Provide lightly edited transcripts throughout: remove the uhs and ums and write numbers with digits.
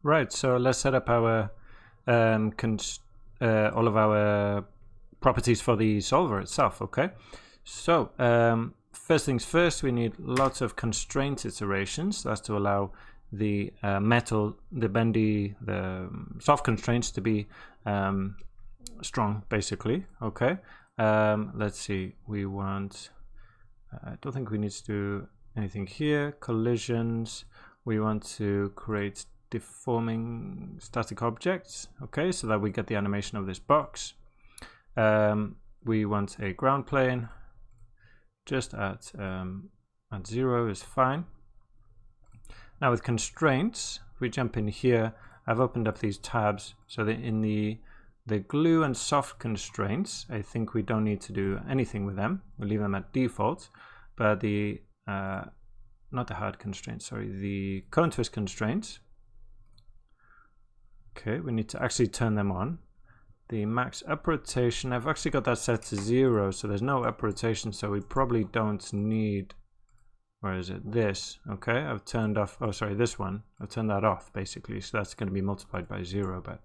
Right, so let's set up our all of our properties for the solver itself. Okay, so first things first, we need lots of constraint iterations. That's to allow the the soft constraints to be strong, basically. Okay, let's see. We want. I don't think we need to do anything here. Collisions. We want to create deforming static objects. Okay, so that we get the animation of this box. We want a ground plane. Just at 0 is fine. Now with constraints, if we jump in here, I've opened up these tabs so that in the glue and soft constraints, I think we don't need to do anything with them. We'll leave them at default, but the not the hard constraints, sorry, the cone twist constraints. Okay, we need to actually turn them on. The max up rotation, I've actually got that set to 0, so there's no up rotation, so we probably don't need, where is it? This. Okay, I've turned off, oh sorry, this one. I've turned that off basically, so that's going to be multiplied by 0, but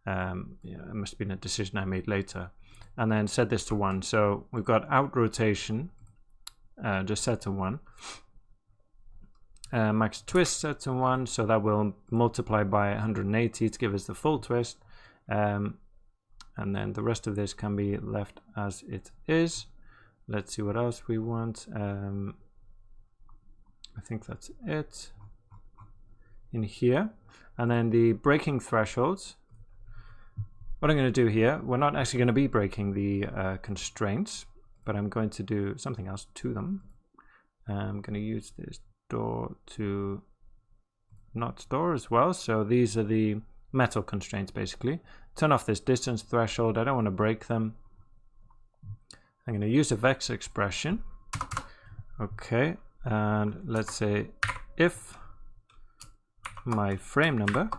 yeah, it must have been a decision I made later. And then set this to 1. So we've got out rotation, just set to 1. Max twist set to 1, so that will multiply by 180 to give us the full twist. And then the rest of this can be left as it is. Let's see what else we want. I think that's it in here. And then the breaking thresholds. What I'm going to do here, we're not actually going to be breaking the constraints, but I'm going to do something else to them. I'm going to use this door to not store as well. So these are the metal constraints basically. Turn off this distance threshold. I don't want to break them. I'm going to use a vex expression. Okay, and let's say if my frame number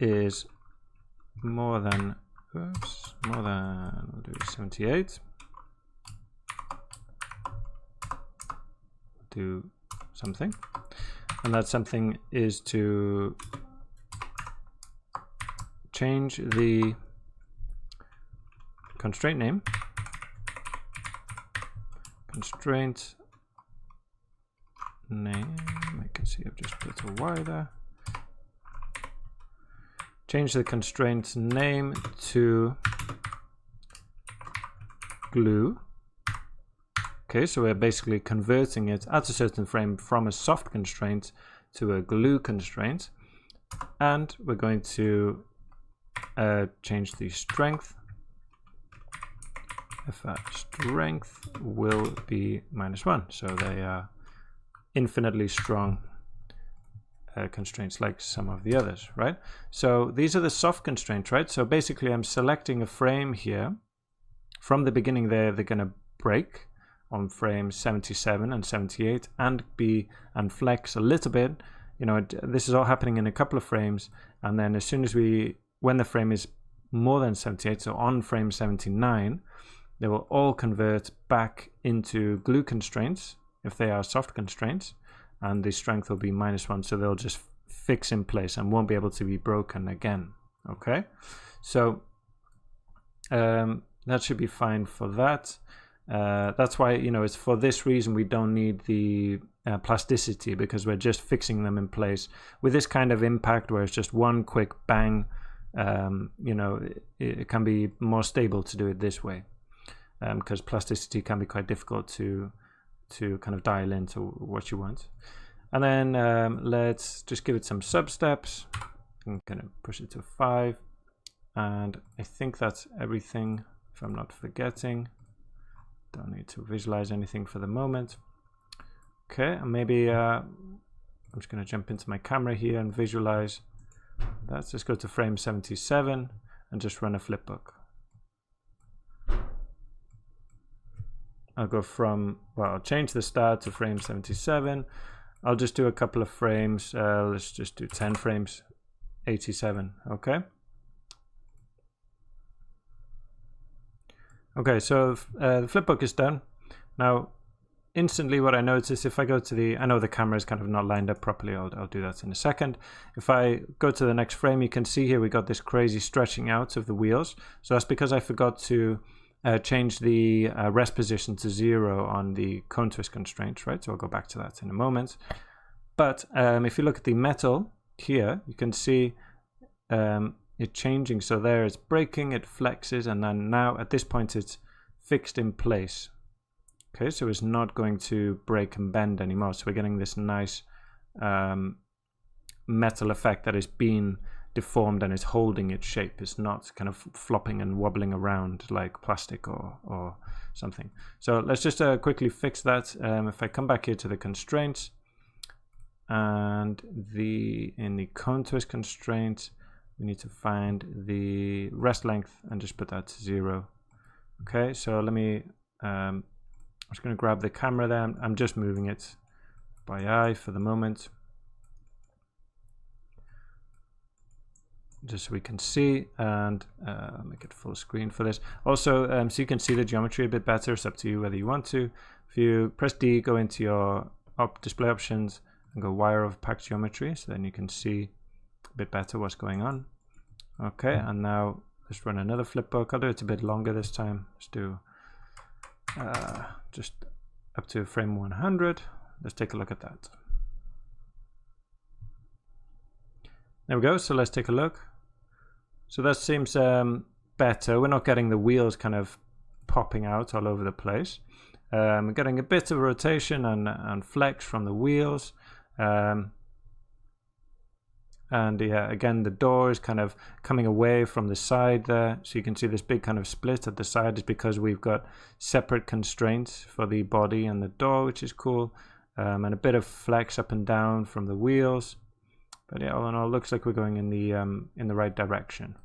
is more than, we'll do 78. Do something, and that something is to change the constraint name. Constraint name, I can see I've just put a Y there. Change the constraint name to glue. Okay, so we're basically converting it at a certain frame from a soft constraint to a glue constraint. And we're going to change the strength. If that strength will be -1. So they are infinitely strong constraints like some of the others, right? So these are the soft constraints, right? So basically I'm selecting a frame here. From the beginning they're going to break on frames 77 and 78 and flex a little bit. You know, this is all happening in a couple of frames, and then as soon as when the frame is more than 78, so on frame 79, they will all convert back into glue constraints if they are soft constraints, and the strength will be -1, so they'll just fix in place and won't be able to be broken again. Okay, so that should be fine for that. That's why, you know, it's for this reason we don't need the plasticity, because we're just fixing them in place. With this kind of impact where it's just one quick bang, you know, it can be more stable to do it this way, because plasticity can be quite difficult to kind of dial into what you want. And then let's just give it some sub steps. I'm gonna push it to 5, and I think that's everything, if I'm not forgetting. Don't need to visualize anything for the moment. Okay, and maybe I'm just going to jump into my camera here and visualize. Let's just go to frame 77 and just run a flipbook. I'll go from, well, I'll change the start to frame 77. I'll just do a couple of frames. Let's just do 10 frames, 87, okay? Okay, so the flipbook is done. Now, instantly what I notice, if I go to the, I know the camera is kind of not lined up properly, I'll do that in a second. If I go to the next frame, you can see here we got this crazy stretching out of the wheels. So that's because I forgot to change the rest position to 0 on the cone twist constraint, right? So I'll go back to that in a moment. But if you look at the metal here, you can see it changing. So there it's breaking, it flexes, and then now at this point it's fixed in place. Okay, so it's not going to break and bend anymore. So we're getting this nice metal effect that is being deformed and is holding its shape. It's not kind of flopping and wobbling around like plastic or something. So let's just quickly fix that. If I come back here to the constraints and in the cone twist constraint, we need to find the rest length and just put that to 0. Okay, so let me I'm just going to grab the camera there. I'm just moving it by eye for the moment, just so we can see, and make it full screen for this. Also, so you can see the geometry a bit better. It's up to you whether you want to. If you press D, go into your display options and go wire over pack geometry, so then you can see a bit better what's going on. Okay, and now let's run another flipbook. I'll do it a bit longer this time. Let's do just up to frame 100. Let's take a look at that. There we go. So let's take a look. So that seems better. We're not getting the wheels kind of popping out all over the place. We're getting a bit of rotation and flex from the wheels. And yeah, again, the door is kind of coming away from the side there. So you can see this big kind of split at the side is because we've got separate constraints for the body and the door, which is cool. And a bit of flex up and down from the wheels. But yeah, all in all, looks like we're going in the right direction.